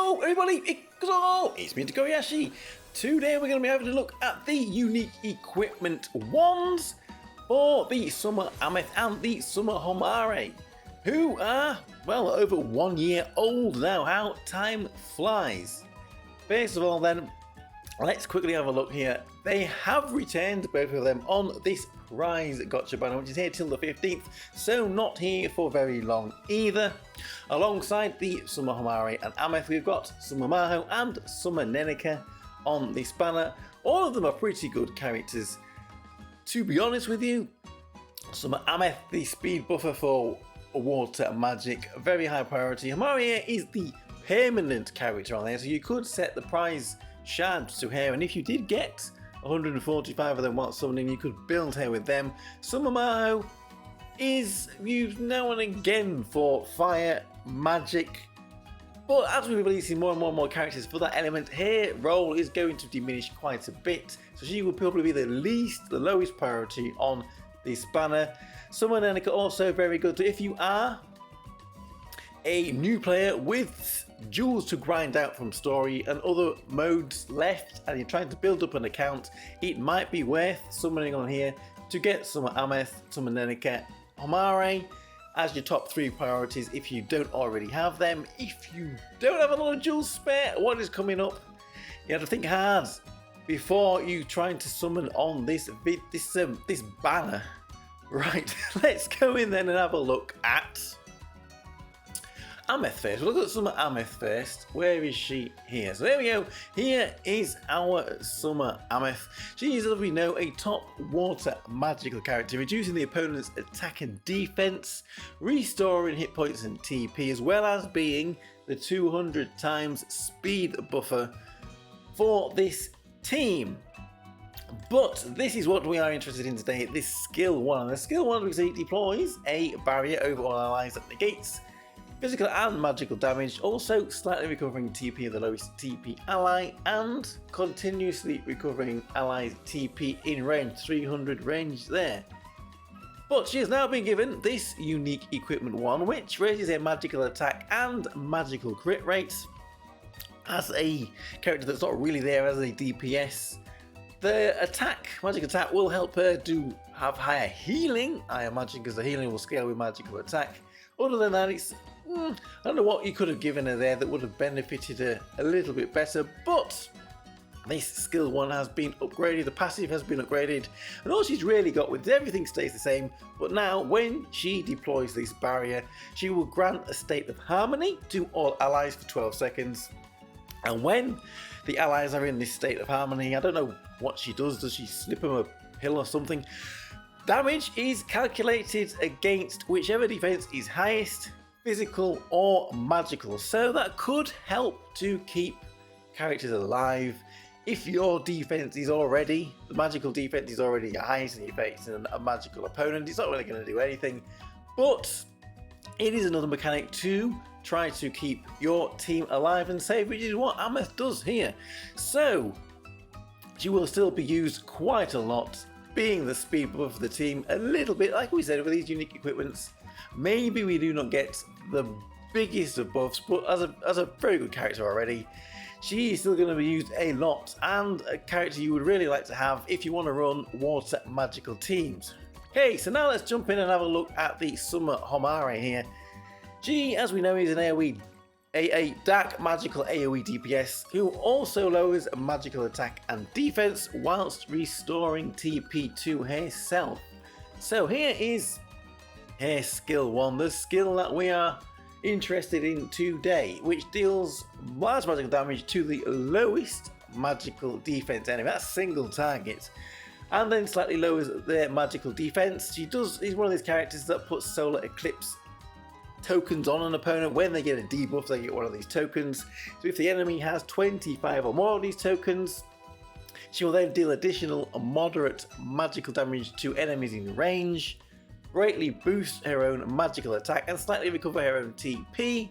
Hello everybody, it's me, Tokkuri Yashi. Today we're going to be having a look at the unique equipment wands for the Summer Ameth and the Summer Homare, who are, well, over 1 year old now. How time flies. First of all then, let's quickly have a look here. They have returned both of them on this prize gotcha banner, which is here till the 15th, so not here for very long either. Alongside the Summer Homare and Ameth, we've got Summer Maho and Summer Neneka on this banner. All of them are pretty good characters. To be honest with you, Summer Ameth, the speed buffer for water magic, very high priority. Homare is the permanent character on there, so you could set the prize shards to her, and if you did get 145 of them while summoning, you could build her with them. Summer Maho is used now and again for fire magic, but as we're releasing more and more characters for that element, her role is going to diminish quite a bit, so she will probably be the lowest priority on this banner. Summer Neneka also very good, so if you are a new player with jewels to grind out from story and other modes left and you're trying to build up an account, it might be worth summoning on here to get Summer Ameth, Summer Neneka, Homare as your top 3 priorities if you don't already have them. If you don't have a lot of jewels spare, what is coming up? You have to think hard before you trying to summon on this banner. Right, let's go in then and have a look at Ameth first. We'll look at Summer Ameth first. Where is she? Here. So there we go. Here is our Summer Ameth. She is, as we know, a top water magical character, reducing the opponent's attack and defense, restoring hit points and TP, as well as being the 200 times speed buffer for this team. But this is what we are interested in today, this skill 1. And the skill 1 because deploys a barrier over all allies that negates physical and magical damage, also slightly recovering TP of the lowest TP ally, and continuously recovering allies TP in range, 300 range there. But she has now been given this unique equipment 1, which raises her magical attack and magical crit rates. As a character that's not really there as a DPS, the magic attack will help her to have higher healing, I imagine, because the healing will scale with magical attack. Other than that, it's I don't know what you could have given her there that would have benefited her a little bit better, but this skill 1 has been upgraded, the passive has been upgraded, and all she's really got with everything stays the same, but now when she deploys this barrier, she will grant a state of harmony to all allies for 12 seconds, and when the allies are in this state of harmony, I don't know what she does she slip them a pill or something, damage is calculated against whichever defense is highest, physical or magical, so that could help to keep characters alive. If your defense is already, the magical defense is already your highest and you're facing a magical opponent, it's not really going to do anything, but it is another mechanic to try to keep your team alive and safe, which is what Ameth does here. So she will still be used quite a lot, being the speed buff of the team, a little bit like we said with these unique equipments. Maybe we do not get the biggest of buffs, but as a very good character already, she is still going to be used a lot, and a character you would really like to have if you want to run water magical teams. Okay, so now let's jump in and have a look at the Summer Homare here. She, as we know, is an a dark magical AoE DPS who also lowers magical attack and defense whilst restoring TP to herself. So here is her skill 1, the skill that we are interested in today, which deals large magical damage to the lowest magical defense enemy. That's single target, and then slightly lowers their magical defense. She's one of these characters that puts solar eclipse tokens on an opponent. When they get a debuff, they get one of these tokens. So if the enemy has 25 or more of these tokens, she will then deal additional moderate magical damage to enemies in range, greatly boost her own magical attack and slightly recover her own TP,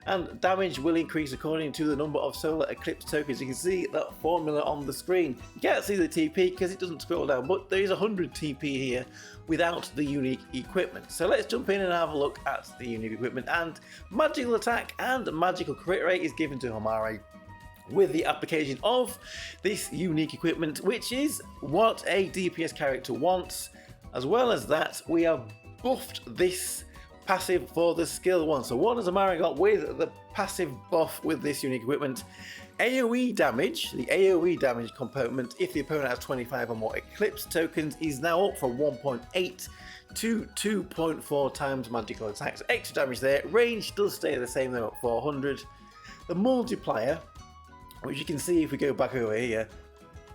and damage will increase according to the number of solar eclipse tokens. You can see that formula on the screen. You can't see the TP because it doesn't scroll down, but there is 100 TP here without the unique equipment. So let's jump in and have a look at the unique equipment. And magical attack and magical crit rate is given to Homare with the application of this unique equipment, which is what a DPS character wants. As well as that, we have buffed this passive for the skill 1. So what has Homare got with the passive buff with this unique equipment? AoE damage, the AoE damage component, if the opponent has 25 or more eclipse tokens, is now up from 1.8 to 2.4 times magical attacks. Extra damage there. Range does stay the same though at 400. The multiplier, which you can see if we go back over here,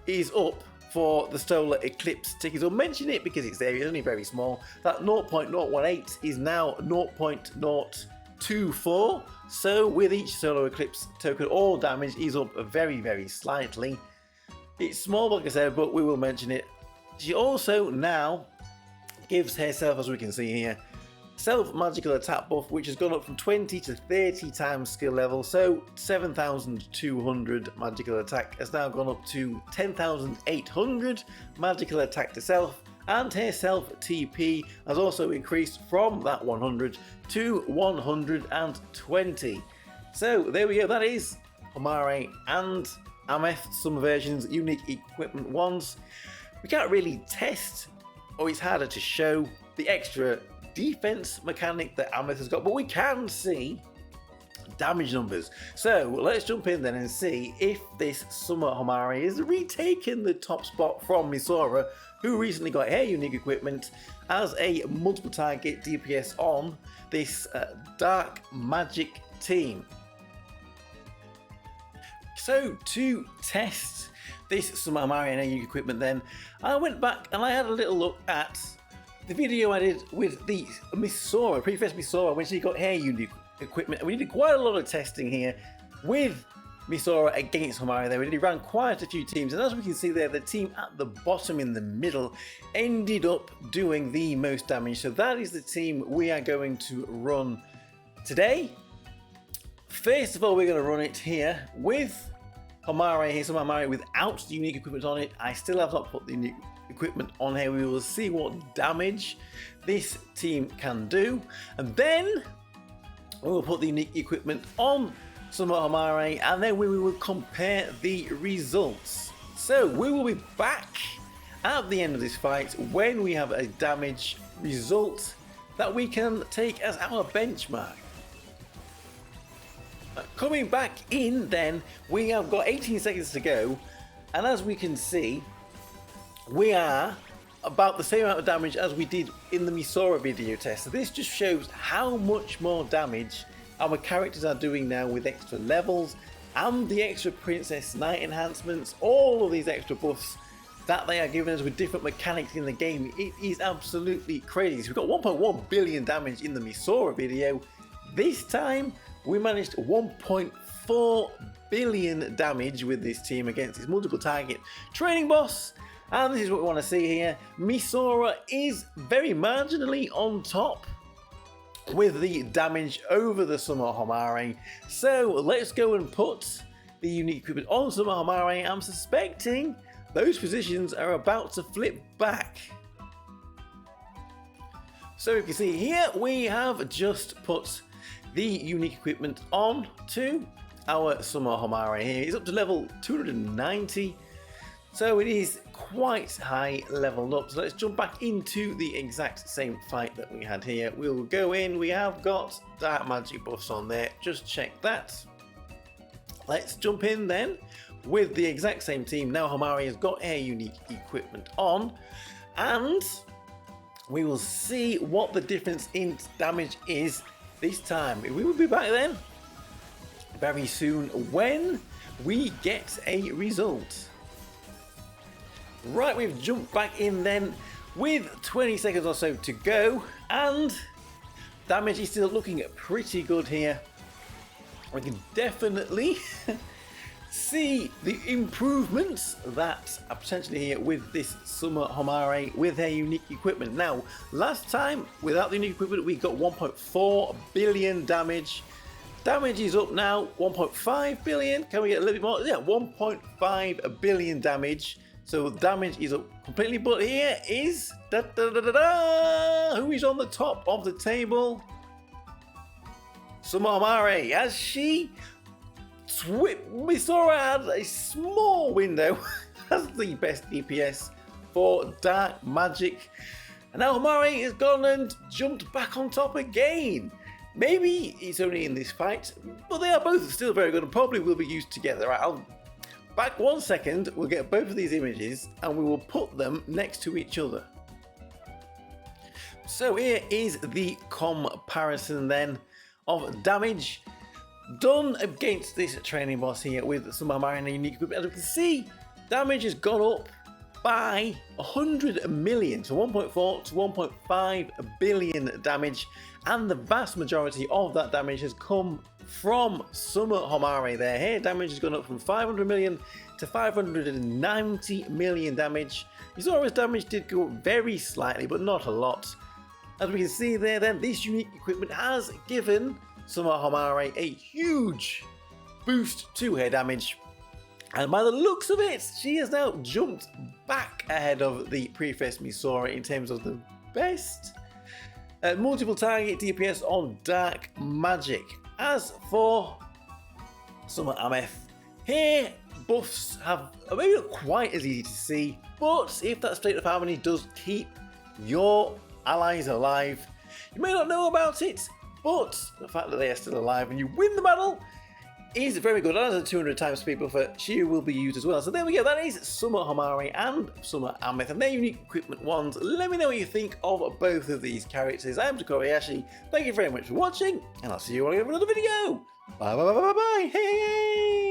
is up for the solar eclipse tickets. I'll mention it because it's there, it's only very small. That 0.018 is now 0.024. So with each solar eclipse token, all damage is up very, very slightly. It's small, like I said, but we will mention it. She also now gives herself, as we can see here, self magical attack buff, which has gone up from 20 to 30 times skill level. So 7,200 magical attack has now gone up to 10,800 magical attack to self, and her self TP has also increased from that 100 to 120. So there we go, that is Homare and Ameth, some versions, unique equipment ones. We can't really test, or it's harder to show the extra defense mechanic that Ameth has got, but we can see damage numbers. So let's jump in then and see if this summer Homare has retaken the top spot from Midsummer, who recently got her unique equipment as a multiple target DPS on this dark magic team. So to test this summer Homare and her unique equipment, then I went back and I had a little look at the video I did with the Midsummer, previous Midsummer, when she got her unique equipment. And we did quite a lot of testing here with Midsummer against Homare there. We ran quite a few teams, and as we can see there, the team at the bottom in the middle ended up doing the most damage. So that is the team we are going to run today. First of all, we're going to run it here with Homare here, summer Homare without the unique equipment on it. I still have not put the unique equipment on here. We will see what damage this team can do, and then we will put the unique equipment on summer Homare, and then we will compare the results. So we will be back at the end of this fight when we have a damage result that we can take as our benchmark. Coming back in then, we have got 18 seconds to go, and as we can see, we are about the same amount of damage as we did in the Midsummer video test. So this just shows how much more damage our characters are doing now with extra levels and the extra Princess Knight enhancements, all of these extra buffs that they are giving us with different mechanics in the game. It is absolutely crazy. So we've got 1.1 billion damage in the Midsummer video. This time we managed 1.4 billion damage with this team against this multiple target training boss. And this is what we want to see here. Midsummer is very marginally on top with the damage over the summer Homare. So let's go and put the unique equipment on summer Homare. I'm suspecting those positions are about to flip back. So you can see here we have just put the unique equipment on to our summer Homare here. It's up to level 290. So it is quite high leveled up. So let's jump back into the exact same fight that we had here. We'll go in. We have got dark magic buffs on there. Just check that. Let's jump in then with the exact same team. Now Homare has got her unique equipment on, and we will see what the difference in damage is this time. We will be back then very soon when we get a result. Right, we've jumped back in then with 20 seconds or so to go, and damage is still looking pretty good here. We can definitely see the improvements that are potentially here with this summer Homare with her unique equipment. Now, last time without the unique equipment we got 1.4 billion damage Damage is up now, 1.5 billion. Can we get a little bit more? Yeah, 1.5 billion damage. So damage is up completely. But here is who is on the top of the table? Homare, as she we saw her had a small window as the best DPS for dark magic. And now Homare has gone and jumped back on top again. Maybe it's only in this fight, but they are both still very good and probably will be used together. Right, I'll back 1 second, we'll get both of these images and we will put them next to each other. So here is the comparison then of damage done against this training boss here with some Homare and a unique equipment. As we can see, damage has gone up by 100 million, so 1.4 to 1.5 billion damage, and the vast majority of that damage has come from some Homare there. Here, damage has gone up from 500 million to 590 million damage. Misora's damage did go up very slightly, but not a lot. As we can see there, then this unique equipment has given some Homare a huge boost to her damage. And by the looks of it, she has now jumped back ahead of the previous Misora in terms of the best multiple target DPS on dark magic. As for some Ameth, here buffs have maybe not quite as easy to see, but if that state of harmony does keep your allies alive, you may not know about it, but the fact that they are still alive and you win the battle is very good. As a 200 times speed buffer, she will be used as well. So there we go, that is some Homare and some Ameth, and their unique equipment ones. Let me know what you think of both of these characters. I'm Tokkuri Yashi, thank you very much for watching, and I'll see you all in another video. Bye bye bye bye bye, hey!